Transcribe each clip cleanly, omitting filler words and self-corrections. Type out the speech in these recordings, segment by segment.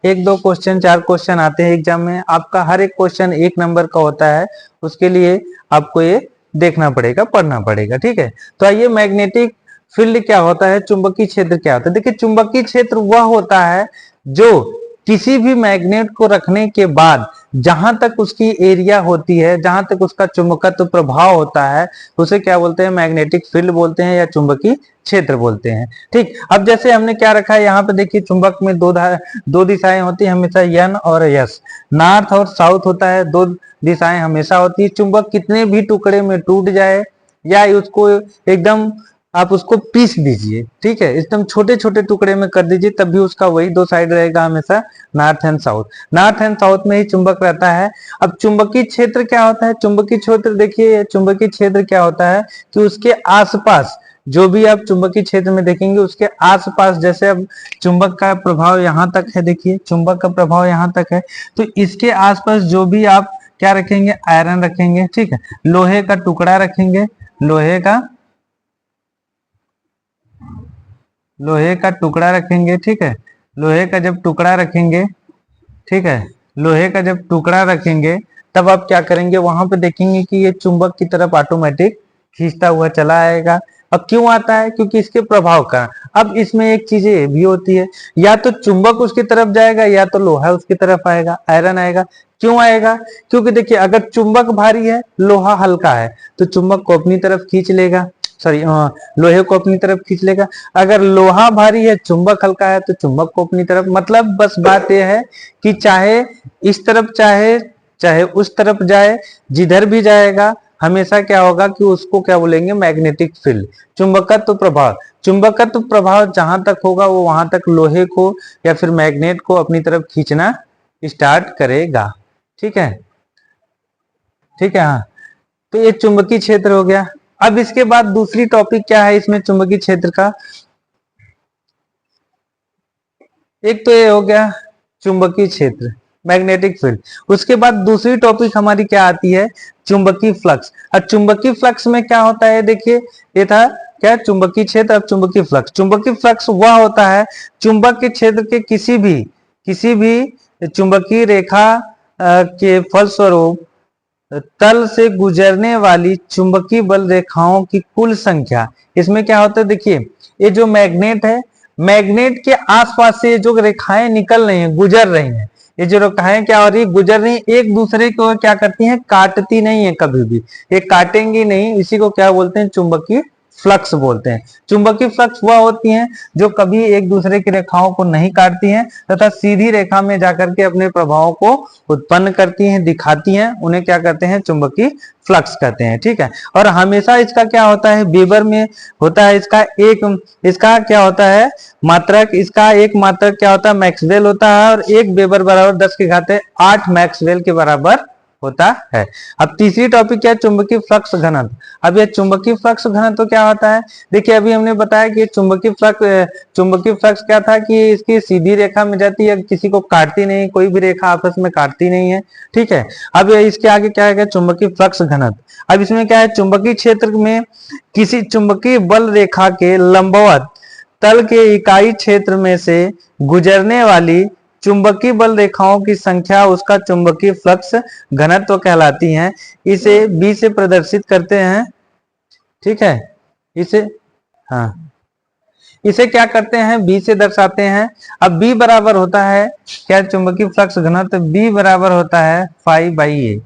एक दो क्वेश्चन, चार क्वेश्चन आते हैं एग्जाम में, आपका हर एक क्वेश्चन एक नंबर का होता है, उसके लिए आपको ये देखना पड़ेगा, पढ़ना पड़ेगा। ठीक है, तो आइए, मैग्नेटिक फील्ड क्या होता है, चुंबकीय क्षेत्र क्या होता है। देखिए, चुंबकीय क्षेत्र वह होता है जो किसी भी मैग्नेट को रखने के बाद जहां तक उसकी एरिया होती है, जहां तक उसका चुंबकत्व प्रभाव होता है, उसे क्या बोलते हैं, मैग्नेटिक फील्ड बोलते हैं या चुंबकीय क्षेत्र बोलते हैं। ठीक, अब जैसे हमने क्या रखा है यहाँ पे, देखिए चुंबक में दो दिशाएं होती है हमेशा, एन और एस, नॉर्थ और साउथ होता है, दो दिशाएं हमेशा होती है। चुंबक कितने भी टुकड़े में टूट जाए या उसको एकदम आप उसको पीस दीजिए, ठीक है, एकदम छोटे छोटे टुकड़े में कर दीजिए, तब भी उसका वही दो साइड रहेगा हमेशा, north and south. North and south में ही चुंबक रहता है। अब चुंबकीय क्षेत्र क्या होता है, चुंबकीय क्षेत्र, देखिए चुंबकीय क्षेत्र क्या होता है कि उसके आसपास जो भी आप चुंबकीय क्षेत्र में देखेंगे, उसके आसपास, जैसे अब चुंबक का प्रभाव यहां तक है, देखिए चुंबक का प्रभाव यहां तक है, तो इसके आसपास जो भी आप क्या रखेंगे, आयरन रखेंगे, ठीक है, लोहे का टुकड़ा रखेंगे, लोहे का टुकड़ा रखेंगे, ठीक है, लोहे का जब टुकड़ा रखेंगे, ठीक है, लोहे का जब टुकड़ा रखेंगे, तब आप क्या करेंगे, वहां पे देखेंगे कि ये चुंबक की तरफ ऑटोमेटिक खींचता हुआ चला आएगा। अब क्यों आता है, क्योंकि इसके प्रभाव का। अब इसमें एक चीज ये भी होती है, या तो चुंबक उसकी तरफ जाएगा या तो लोहा उसकी तरफ आएगा, आयरन आएगा। क्यों आएगा, क्योंकि देखिए अगर चुंबक भारी है, लोहा हल्का है, तो चुंबक को अपनी तरफ खींच लेगा, सॉरी लोहे को अपनी तरफ खींच लेगा। अगर लोहा भारी है, चुंबक हल्का है, तो चुंबक को अपनी तरफ, मतलब बस बात यह है कि चाहे इस तरफ चाहे उस तरफ जाए, जिधर भी जाएगा हमेशा क्या होगा कि उसको क्या बोलेंगे, मैग्नेटिक फील्ड, चुंबकत्व प्रभाव। चुंबकत्व प्रभाव जहां तक होगा वो वहां तक लोहे को या फिर मैग्नेट को अपनी तरफ खींचना स्टार्ट करेगा। ठीक है, ठीक है, हाँ, तो ये चुंबकीय क्षेत्र हो गया। अब इसके बाद दूसरी टॉपिक क्या है इसमें चुंबकीय क्षेत्र का, एक तो ये हो गया चुंबकीय क्षेत्र, मैग्नेटिक फील्ड। उसके बाद दूसरी टॉपिक हमारी क्या आती है, चुंबकीय फ्लक्स। अब चुंबकीय फ्लक्स में क्या होता है, देखिए ये था क्या, चुंबकीय क्षेत्र। अब चुंबकीय फ्लक्स, चुंबकीय फ्लक्स वह होता है चुंबक के क्षेत्र के किसी भी चुंबकीय रेखा के फलस्वरूप तल से गुजरने वाली चुंबकीय बल रेखाओं की कुल संख्या। इसमें क्या होता है, देखिए ये जो मैग्नेट है, मैग्नेट के आसपास से जो रेखाएं निकल रही हैं, गुजर रही हैं, ये जो रेखाएं क्या हो रही है, गुजर रही हैं, एक दूसरे को क्या करती हैं, काटती नहीं है कभी भी, ये काटेंगी नहीं, इसी को क्या बोलते हैं, चुंबकीय फ्लक्स बोलते हैं। चुंबकीय फ्लक्स वह होती हैं जो कभी एक दूसरे की रेखाओं को नहीं काटती हैं तथा सीधी रेखा में जाकर के अपने प्रभावों को उत्पन्न करती हैं, दिखाती हैं, उन्हें क्या कहते हैं, चुंबकीय फ्लक्स कहते हैं। ठीक है, और हमेशा इसका क्या होता है, वेबर में होता है, इसका क्या होता है, मात्रक, इसका एक मात्रक क्या होता है, मैक्सवेल होता है, और एक वेबर बराबर 10 के घाते 8 मैक्सवेल के बराबर होता है। अब तीसरी टॉपिक क्या है, चुंबकीय फ्लक्स घनत्व। अब ये चुंबकीय फ्लक्स घनत्व क्या होता है, देखिए अभी हमने बताया कि चुंबकीय फ्लक्स क्या था कि इसकी सीधी रेखा में जाती है, किसी को काटती नहीं, कोई भी रेखा आपस में काटती नहीं है। ठीक है, अब इसके आगे क्या है, चुंबकीय फ्लक्स घनत्व। अब इसमें क्या है, चुंबकीय क्षेत्र में किसी चुंबकीय बल रेखा के लंबवत तल के इकाई क्षेत्र में से गुजरने वाली चुंबकीय बल रेखाओं की संख्या उसका चुंबकीय फ्लक्स घनत्व कहलाती है। इसे बी से प्रदर्शित करते हैं। ठीक है, इसे, हाँ, इसे क्या करते हैं, बी से दर्शाते हैं। अब बी बराबर होता है क्या, चुंबकीय फ्लक्स घनत्व बी बराबर होता है 5/A।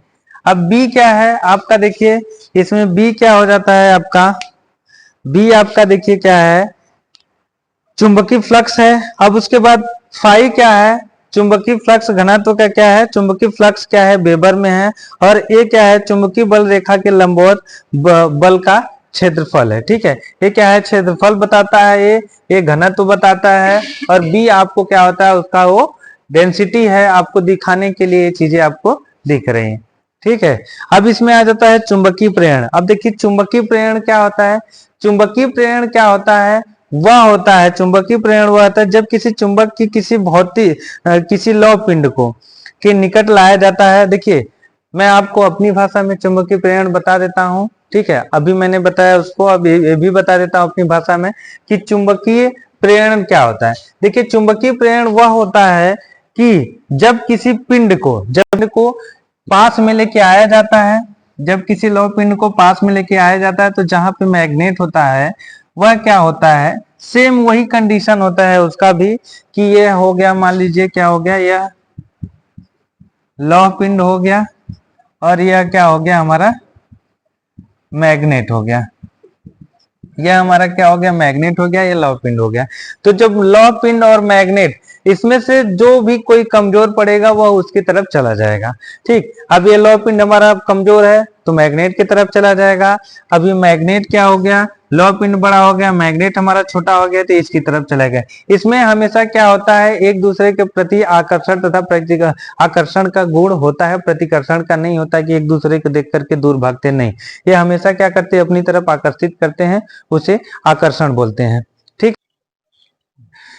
अब बी क्या है आपका, देखिए इसमें बी क्या हो जाता है आपका, बी आपका देखिए क्या है, चुंबकीय फ्लक्स है। अब उसके बाद फाई क्या है, चुंबकीय फ्लक्स घनत्व का क्या है, चुंबकीय फ्लक्स क्या है, वेबर में है, और ए क्या है, चुंबकीय बल रेखा के लंबवत बल का क्षेत्रफल है। ठीक है, ये क्या है, क्षेत्रफल बताता है, ये घनत्व बताता है, और बी आपको क्या होता है, उसका वो डेंसिटी है, आपको दिखाने के लिए ये चीजें आपको दिख रही हैं। ठीक है, अब इसमें आ जाता है चुंबकीय प्रेरण। अब देखिए चुंबकीय प्रेरण क्या होता है, चुंबकीय प्रेरण क्या होता है, वह होता है, चुंबकीय प्रेरण वह होता है जब किसी चुंबक की किसी भौतिक किसी लौह पिंड को के निकट लाया जाता है। देखिए मैं आपको अपनी भाषा में चुंबकीय प्रेरण बता देता हूं, ठीक है, अभी मैंने बताया उसको, अब ये भी बता देता हूं अपनी भाषा में कि चुंबकीय प्रेरण क्या होता है। देखिए चुंबकीय प्रेरण वह होता है कि जब किसी पिंड को पास में लेके आया जाता है, जब किसी लौह पिंड को पास में लेके आया जाता है तो जहां पे मैग्नेट होता है वह क्या होता है, सेम वही कंडीशन होता है उसका भी, कि ये हो गया, मान लीजिए क्या हो गया, यह लौह पिंड हो गया और यह क्या हो गया, हमारा मैग्नेट हो गया। यह हमारा क्या हो गया, मैग्नेट हो गया, ये लौह पिंड हो गया। तो जब लौह पिंड और मैग्नेट, इसमें से जो भी कोई कमजोर पड़ेगा वह उसकी तरफ चला जाएगा। ठीक, अब ये लौह पिंड हमारा कमजोर है तो मैग्नेट की तरफ चला जाएगा। अब ये मैग्नेट क्या हो गया, लौह पिंड बड़ा हो गया, मैग्नेट हमारा छोटा हो गया तो इसकी तरफ चला गया। इसमें हमेशा क्या होता है, एक दूसरे के प्रति आकर्षण तथा आकर्षण का गुण होता है, प्रतिकर्षण का नहीं होता कि एक दूसरे को देख करके दूर भागते, नहीं, ये हमेशा क्या करते हैं, अपनी तरफ आकर्षित करते हैं, उसे आकर्षण बोलते हैं। ठीक,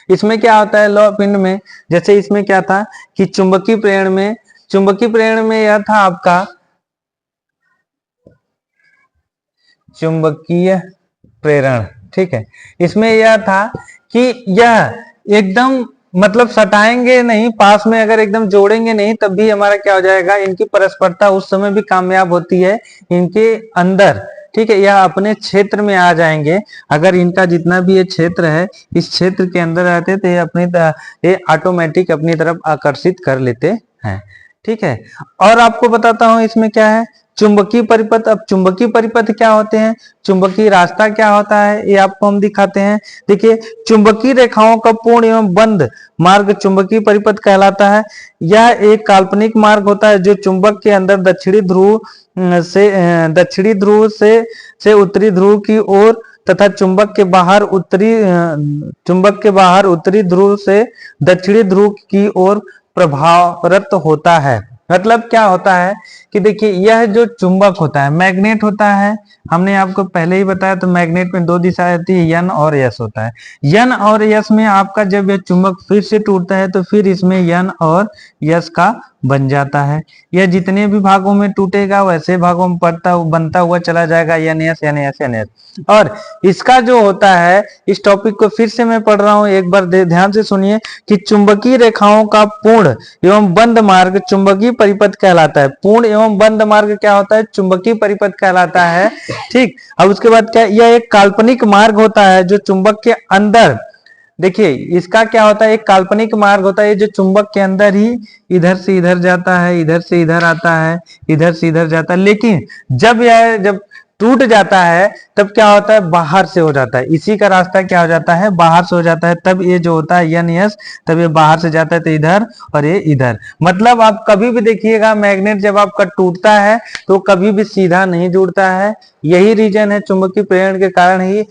इसमें क्या होता है लौह पिंड में, जैसे इसमें क्या था कि चुंबकीय प्रेरण में यह था आपका चुंबकीय प्रेरण। ठीक है, इसमें यह था कि यह एकदम मतलब सटाएंगे नहीं, पास में अगर एकदम जोड़ेंगे नहीं तब भी हमारा क्या हो जाएगा, इनकी परस्परता उस समय भी कामयाब होती है इनके अंदर। ठीक है, यह अपने क्षेत्र में आ जाएंगे, अगर इनका जितना भी ये क्षेत्र है इस क्षेत्र के अंदर रहते तो ये ऑटोमेटिक अपनी तरफ आकर्षित कर लेते हैं। ठीक है, और आपको बताता हूं इसमें क्या है, चुंबकीय परिपथ। अब चुंबकीय परिपथ क्या होते हैं, चुंबकीय रास्ता क्या होता है, ये आपको हम दिखाते हैं। देखिए, चुंबकीय रेखाओं का पूर्ण एवं बंद मार्ग चुंबकीय परिपथ कहलाता है। यह एक काल्पनिक मार्ग होता है जो चुंबक के अंदर दक्षिणी ध्रुव से उत्तरी ध्रुव की ओर तथा चुंबक के बाहर उत्तरी ध्रुव से दक्षिणी ध्रुव की ओर प्रभावरत होता है। मतलब क्या होता है कि देखिए, यह जो चुंबक होता है, मैग्नेट होता है, हमने आपको पहले ही बताया, तो मैग्नेट में दो दिशा होती है, यन और यस होता है। यन और यस में आपका जब यह चुंबक फिर से टूटता है तो फिर इसमें यन और यस का बन जाता है। यह जितने भी भागों में टूटेगा वैसे भागों में बनता हुआ चला जाएगा, N S N S N S. और इसका जो होता है, इस टॉपिक को फिर से मैं पढ़ रहा हूं, एक बार ध्यान से सुनिए कि चुंबकीय रेखाओं का पूर्ण एवं बंद मार्ग चुंबकीय परिपथ कहलाता है। पूर्ण एवं बंद मार्ग क्या होता है, चुंबकीय परिपथ कहलाता है। ठीक, अब उसके बाद क्या, यह एक काल्पनिक मार्ग होता है जो चुंबक के अंदर, देखिए इसका क्या होता है, एक काल्पनिक मार्ग होता है जो चुंबक के अंदर ही इधर से इधर जाता है, इधर से इधर आता है, इधर से इधर जाता है, लेकिन जब टूट जाता है तब क्या होता है, बाहर से हो जाता है। इसी का रास्ता क्या हो जाता है, बाहर से हो जाता है। तब ये जो होता है यन यस, तब ये बाहर से जाता है तो इधर और ये इधर। मतलब आप कभी भी देखिएगा, मैग्नेट जब आपका टूटता है तो कभी भी सीधा नहीं जुड़ता है। यही रीजन है चुंबकीय प्रेरण के कारण ही,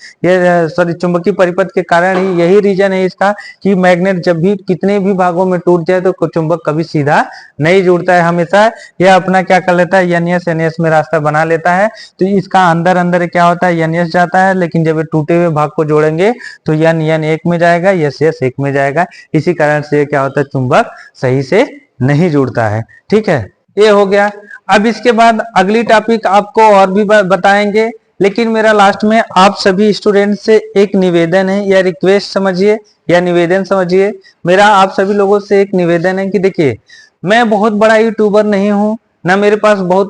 चुंबकीय परिपथ के कारण ही यही रीजन है इसका कि मैग्नेट जब भी कितने भी भागों में टूट जाए तो चुंबक कभी सीधा नहीं जुड़ता है, हमेशा यह अपना क्या कर लेता है, एन एस में रास्ता बना लेता है। तो इसका अंदर अंदर क्या होता है, एन एस जाता है, लेकिन जब ये टूटे हुए भाग को जोड़ेंगे तो एन एक में जाएगा, यस यस एक में जाएगा। इसी कारण से क्या होता है, चुंबक सही से नहीं जुड़ता है। ठीक है, ये हो गया। अब इसके बाद अगली टॉपिक आपको और भी बताएंगे, लेकिन मेरा लास्ट में आप सभी स्टूडेंट से एक निवेदन है, या रिक्वेस्ट समझिए या निवेदन समझिए। मेरा आप सभी लोगों से एक निवेदन है कि देखिए, मैं बहुत बड़ा यूट्यूबर नहीं हूं, ना मेरे पास बहुत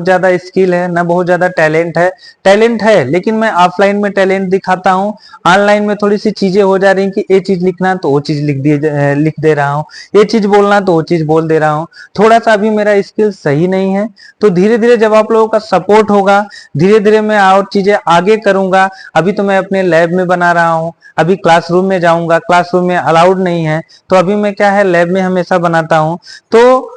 ज्यादा स्किल है, ना बहुत ज्यादा टैलेंट है, लेकिन मैं ऑफलाइन में टैलेंट दिखाता हूँ। ऑनलाइन में थोड़ी सी चीजें हो जा रही हैं कि ये चीज लिखना तो वो चीज लिख दे रहा हूँ, ये चीज बोलना तो वो चीज बोल दे रहा हूँ। थोड़ा सा अभी मेरा स्किल सही नहीं है, तो धीरे धीरे जब आप लोगों का सपोर्ट होगा, धीरे धीरे मैं और चीजें आगे करूंगा। अभी तो मैं अपने लैब में बना रहा हूँ, अभी क्लासरूम में जाऊंगा, क्लासरूम में अलाउड नहीं है, तो अभी मैं क्या है, लैब में हमेशा बनाता हूँ। तो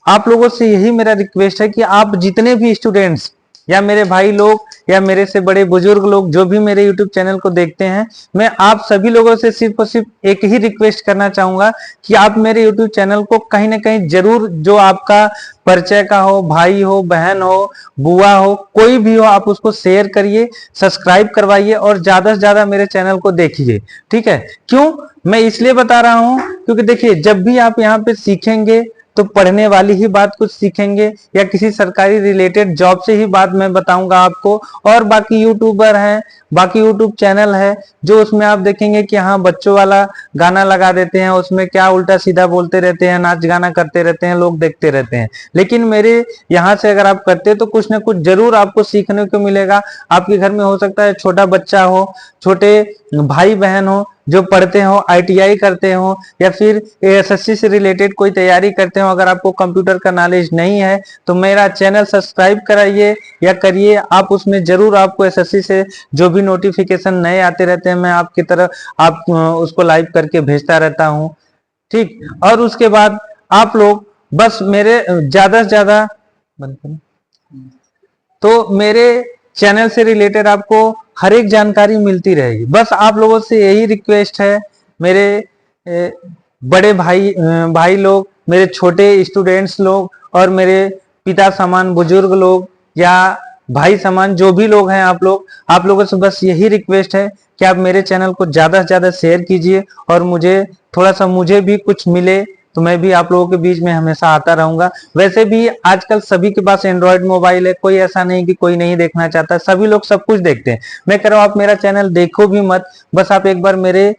आप लोगों से यही मेरा रिक्वेस्ट है कि आप जितने भी स्टूडेंट्स या मेरे भाई लोग या मेरे से बड़े बुजुर्ग लोग जो भी मेरे YouTube चैनल को देखते हैं, मैं आप सभी लोगों से सिर्फ और सिर्फ एक ही रिक्वेस्ट करना चाहूंगा कि आप मेरे YouTube चैनल को कहीं ना कहीं जरूर, जो आपका परिचय का हो, भाई हो, बहन हो, बुआ हो, कोई भी हो, आप उसको शेयर करिए, सब्सक्राइब करवाइए और ज्यादा से ज्यादा मेरे चैनल को देखिए। ठीक है, क्यों मैं इसलिए बता रहा हूं, क्योंकि देखिए, जब भी आप यहाँ पे सीखेंगे तो पढ़ने वाली ही बात कुछ सीखेंगे या किसी सरकारी रिलेटेड जॉब से ही बात मैं बताऊंगा आपको। और बाकी यूट्यूबर हैं, बाकी यूट्यूब चैनल है जो उसमें आप देखेंगे कि हाँ बच्चों वाला गाना लगा देते हैं, उसमें क्या उल्टा सीधा बोलते रहते हैं, नाच गाना करते रहते हैं, लोग देखते रहते हैं। लेकिन मेरे यहाँ से अगर आप करते हैं तो कुछ ना कुछ जरूर आपको सीखने को मिलेगा। आपके घर में हो सकता है छोटा बच्चा हो, छोटे भाई बहन हो जो पढ़ते हो, आईटीआई करते हो या फिर एएसएससी से रिलेटेड कोई तैयारी करते हो, अगर आपको कंप्यूटर का नॉलेज नहीं है तो मेरा चैनल सब्सक्राइब कराइए या करिए। आप उसमें जरूर आपको एसएससी से जो भी नोटिफिकेशन नए आते रहते हैं मैं आपकी तरफ आप उसको लाइव करके भेजता रहता हूं, ठीक। और उसके बाद आप लोग बस मेरे ज्यादा से ज्यादा तो मेरे चैनल से रिलेटेड आपको हर एक जानकारी मिलती रहेगी। बस आप लोगों से यही रिक्वेस्ट है, मेरे बड़े भाई लोग, मेरे छोटे स्टूडेंट्स लोग और मेरे पिता समान बुजुर्ग लोग या भाई समान जो भी लोग हैं, आप लोगों से बस यही रिक्वेस्ट है कि आप मेरे चैनल को ज्यादा से ज्यादा शेयर कीजिए और मुझे थोड़ा सा मुझे भी कुछ मिले तो मैं भी आप लोगों के बीच में हमेशा आता रहूंगा। वैसे भी आजकल सभी के पास एंड्रॉयड मोबाइल है, कोई ऐसा नहीं कि कोई नहीं देखना चाहता, सभी लोग सब कुछ देखते हैं। मैं कह रहा हूं आप मेरा चैनल देखो भी मत, बस आप एक बार मेरे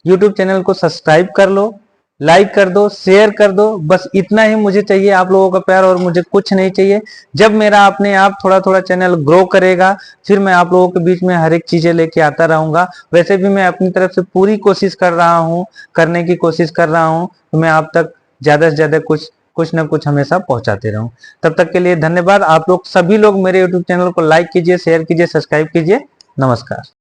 यूट्यूब चैनल को सब्सक्राइब कर लो, लाइक कर दो, शेयर कर दो, बस इतना ही मुझे चाहिए आप लोगों का प्यार और मुझे कुछ नहीं चाहिए। जब मेरा अपने आप थोड़ा थोड़ा चैनल ग्रो करेगा फिर मैं आप लोगों के बीच में हर एक चीजें लेके आता रहूंगा। वैसे भी मैं अपनी तरफ से पूरी कोशिश कर रहा हूँ, करने की कोशिश कर रहा हूँ तो मैं आप तक ज्यादा से ज्यादा कुछ ना कुछ हमेशा पहुंचाते रहूं। तब तक के लिए धन्यवाद। आप लोग सभी लोग मेरे यूट्यूब चैनल को लाइक कीजिए, शेयर कीजिए, सब्सक्राइब कीजिए। नमस्कार।